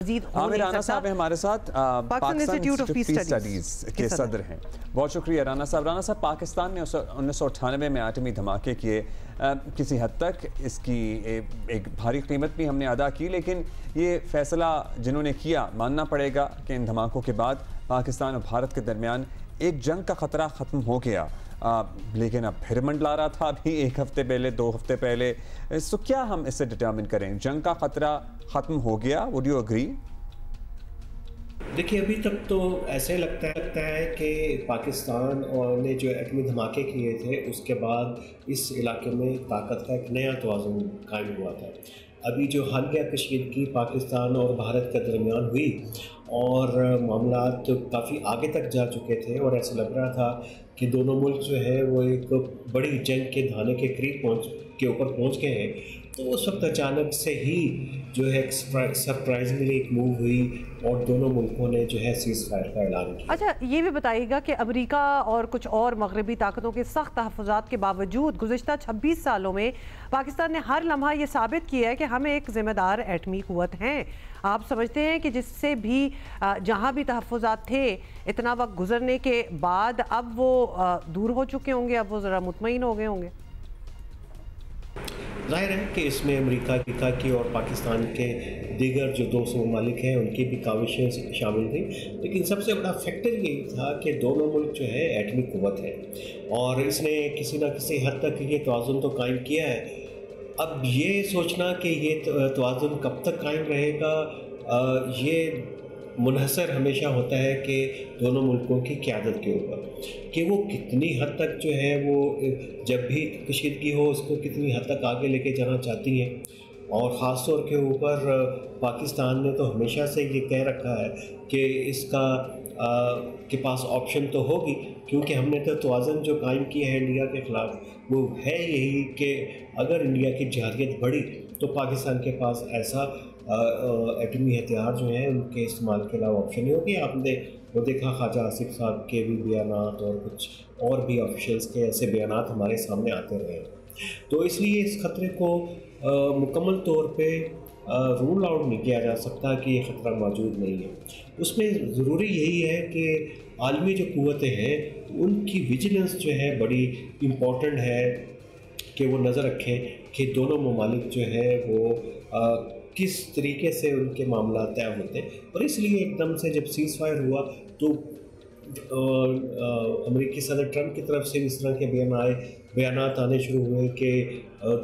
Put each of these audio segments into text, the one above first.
आमिर राना साहब हैं हमारे साथ, Pakistan institute of peace studies के सदर हैं। बहुत शुक्रिया राना साहब। राना साहब, पाकिस्तान ने 1998 में एटमी धमाके किए, किसी हद तक इसकी एक भारी कीमत भी हमने अदा की, लेकिन ये फैसला जिन्होंने किया मानना पड़ेगा कि इन धमाकों के बाद पाकिस्तान और भारत के दरमियान एक जंग का ख़तरा ख़त्म हो गया, लेकिन अब फिर मंडला रहा था अभी 1 हफ्ते पहले, 2 हफ्ते पहले। तो क्या हम इससे डिटर्मिन करें, जंग का ख़तरा ख़त्म हो गया? Would you agree? देखिए, अभी तक तो ऐसे लगता है कि पाकिस्तान और ने जो एटमी धमाके किए थे उसके बाद इस इलाके में ताकत का एक नया तवाज़ुन कायम हुआ था। अभी जो हालिया कशीदगी पाकिस्तान और भारत के दरमियान हुई और मामलात तो काफ़ी आगे तक जा चुके थे और ऐसा लग रहा था कि दोनों मुल्क जो है वो एक बड़ी जंग के धाने के करीब पहुँच गए हैं। तो उस वक्त अचानक से ही जो है सरप्राइजिंगली एक मूव हुई और दोनों मुल्कों ने जो है सीज़ फायर का ऐलान किया। अच्छा, ये भी बताइएगा कि अमेरिका और कुछ और मगरबी ताकतों के सख्त तहफ़्फ़ुज़ात के बावजूद गुज़िश्ता 26 सालों में पाकिस्तान ने हर लम्हा ये साबित किया है कि हम एक ज़िम्मेदार एटमी क़ुव्वत हैं। आप समझते हैं कि जिससे भी जहाँ भी तहफ़्फ़ुज़ात थे, इतना वक्त गुजरने के बाद अब वो दूर हो चुके होंगे, अब वो ज़रा मुतमईन हो गए होंगे? ज़ाहिर है कि इसमें अमेरिका की और पाकिस्तान के दीगर जो 200 ममालिक हैं उनकी भी काविशें शामिल थी, लेकिन सबसे बड़ा फैक्टर यही था कि दोनों मुल्क जो है एटमी क़ुव्वत है और इसने किसी न किसी हद तक ये तवाज़ुन तो कायम किया है। अब ये सोचना कि ये तवाज़ुन कब तक कायम रहेगा, ये मुनहसर हमेशा होता है कि दोनों मुल्कों की क़यादत के ऊपर, कि वो कितनी हद तक जो है वो जब भी कशीदगी हो उसको कितनी हद तक आगे लेके जाना चाहती हैं। और ख़ास तौर के ऊपर पाकिस्तान ने तो हमेशा से ये कह रखा है कि इसका के पास ऑप्शन तो होगी, क्योंकि हमने तो तवाज़ुन जो कायम किया है इंडिया के ख़िलाफ़ वो है यही कि अगर इंडिया की जारियत बढ़ी तो पाकिस्तान के पास ऐसा एटमी हथियार जो हैं उनके इस्तेमाल के अलावा ऑप्शन नहीं होगी। आपने वो देखा ख्वाजा आसिफ साहब के भी बयानात और कुछ और भी ऑफिशियल्स के ऐसे बयानात हमारे सामने आते रहे। तो इसलिए इस ख़तरे को मुकम्मल तौर पे रूल आउट नहीं किया जा सकता कि ये ख़तरा मौजूद नहीं है। उसमें ज़रूरी यही है कि आलमी जो क़ुव्वतें हैं उनकी विजिलेंस जो है बड़ी इम्पॉर्टेंट है कि वो नज़र रखें कि दोनों ममालिक जो है वो किस तरीके से उनके मामला तय होते हैं। और इसलिए एकदम से जब सीज़ फायर हुआ तो अमेरिकी सदर ट्रंप की तरफ से इस तरह के बयानात आने शुरू हुए कि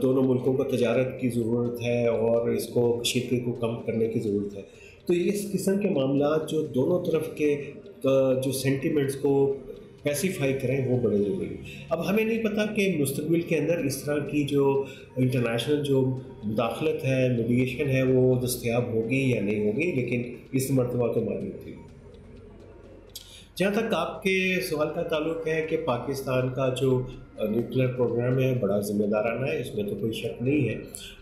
दोनों मुल्कों को तजारत की ज़रूरत है और इसको कशीदगी को कम करने की ज़रूरत है। तो इस किस्म के मामला जो दोनों तरफ के जो सेंटिमेंट्स को पैसिफाई करें वो बड़े ज़रूरी है। अब हमें नहीं पता कि मुस्तक़बिल के अंदर इस तरह की जो इंटरनेशनल जो मुदाखलत है, मीडिएशन है, वो दस्तयाब होगी या नहीं होगी, लेकिन इस मरतबा तो मौजूद थी। जहाँ तक आपके सवाल का ताल्लुक है कि पाकिस्तान का जो न्यूक्लियर प्रोग्राम है बड़ा ज़िम्मेदाराना है, इसमें तो कोई शक नहीं है।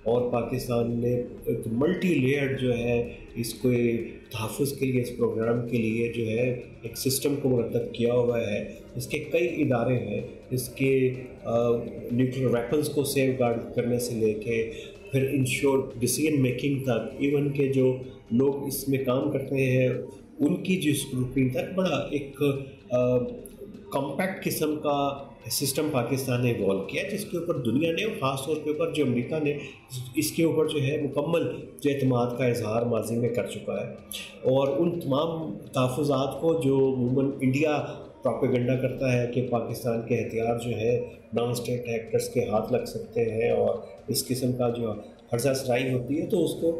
और पाकिस्तान ने एक मल्टी लेयर्ड जो है इसको तहफ़्फ़ुज़ के लिए, इस प्रोग्राम के लिए जो है एक सिस्टम को मुरतब किया हुआ है। इसके कई इदारे हैं, इसके न्यूक्लियर वेपन्स को सेफ गार्ड करने से लेके फिर इंश्योर डिसीजन मेकिंग तक, इवन के जो लोग इसमें काम करते हैं उनकी जो स्क्रूटनी तक बड़ा एक कॉम्पैक्ट किस्म का सिस्टम पाकिस्तान ने इवॉल्व किया, जिसके ऊपर दुनिया ने और ख़ास तौर के ऊपर जो अमेरिका ने इसके ऊपर जो है मुकम्मल जो एतमाद का इजहार माजी में कर चुका है। और उन तमाम तहफ़्फ़ुज़ात को जो अमूमन इंडिया प्रोपेगेंडा करता है कि पाकिस्तान के हथियार जो है नॉन स्टेट एक्टर्स के हाथ लग सकते हैं और इस किस्म का जो हर्जा सराई होती है, तो उसको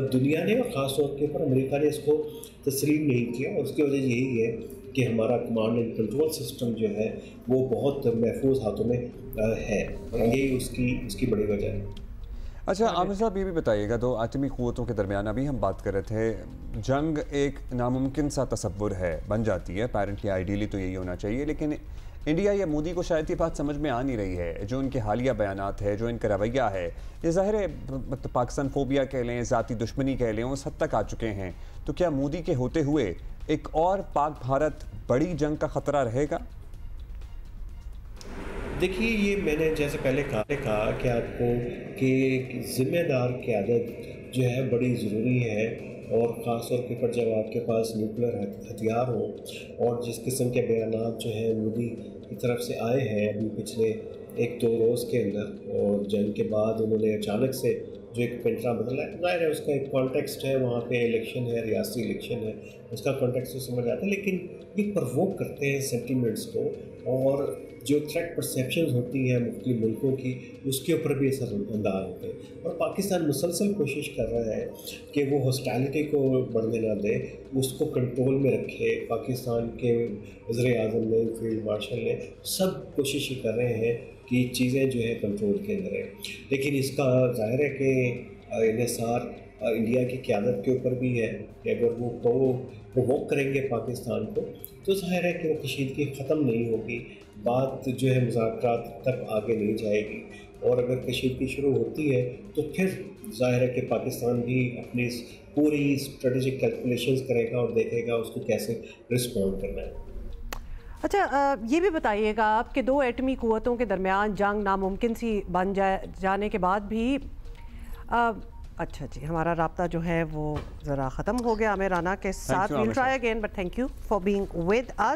दुनिया ने और ख़ास तौर के ऊपर अमेरिका ने इसको तस्लीम नहीं किया। उसकी वजह यही है कि हमारा कमांड एंड कंट्रोल सिस्टम जो है वो बहुत महफूज हाथों में है, और यही उसकी बड़ी वजह है। अच्छा आमिर साहब, ये भी बताइएगा, दो आटमी क़ुव्वतों के दरमियान अभी हम बात कर रहे थे, जंग एक नामुमकिन सा तसव्वुर है, बन जाती है अपेरेंटली, आइडियली तो यही होना चाहिए, लेकिन इंडिया या मोदी को शायद ये बात समझ में आ नहीं रही है। जो इनके हालिया बयानात है, जो इनका रवैया है, ये ज़ाहिर है मतलब पाकिस्तान फोबिया कह लें, ज़ाती दुश्मनी कह लें, उस हद तक आ चुके हैं। तो क्या मोदी के होते हुए एक और पाक भारत बड़ी जंग का ख़तरा रहेगा? देखिए, ये मैंने जैसे पहले कहा कि आपको कि ज़िम्मेदार क़यादत जो है बड़ी ज़रूरी है और ख़ास तौर के पर जब आपके पास न्यूक्लियर हथियार हो और जिस किस्म के बयानात जो हैं मोदी की तरफ से आए हैं अभी पिछले 1-2 रोज़ के अंदर, और जंग के बाद उन्होंने अचानक से जो एक पेंट्रा बदला है, ज़ाहिर है उसका एक कॉन्टेक्स्ट है, वहाँ पे इलेक्शन है, रियासी इलेक्शन है, उसका कॉन्टेक्स्ट तो समझ आता है, लेकिन ये प्रवोक करते हैं सेंटिमेंट्स को, और जो थ्रेट परसेप्शन होती है मुख्तलिफ मुल्कों की उसके ऊपर भी असरअंदाज होते हैं। और पाकिस्तान मुसलसल कोशिश कर रहा है कि वो हॉस्टालिटी को बढ़ने ना दे, उसको कंट्रोल में रखे। पाकिस्तान के वज़ीर-ए-आज़म ने, फील्ड मार्शल ने, सब कोशिश कर रहे हैं कि चीज़ें जो है कंट्रोल के अंदर है, लेकिन इसका ज़ाहिर है कि इन्हिसार इंडिया की क़यादत के ऊपर भी है कि अगर वो प्रोवोक करेंगे पाकिस्तान को तो ज़ाहिर है कि वो कशीदगी ख़त्म नहीं होगी, बात जो है मुज़ाकरात तक आगे नहीं जाएगी, और अगर कशीदगी शुरू होती है तो फिर ज़ाहिर है कि पाकिस्तान भी अपनी पूरी स्ट्रेटजिक कैलकुलेशंस करेगा और देखेगा उसको कैसे रिस्पॉन्ड करना है। अच्छा, ये भी बताइएगा आप कि दो एटमी क़ुव्वतों के दरमियान जंग नामुमकिन सी बन जाने के बाद भी अच्छा जी, हमारा राब्ता जो है वो ज़रा ख़त्म हो गया आमिर राना के साथ। Will try again, but thank you for being with us.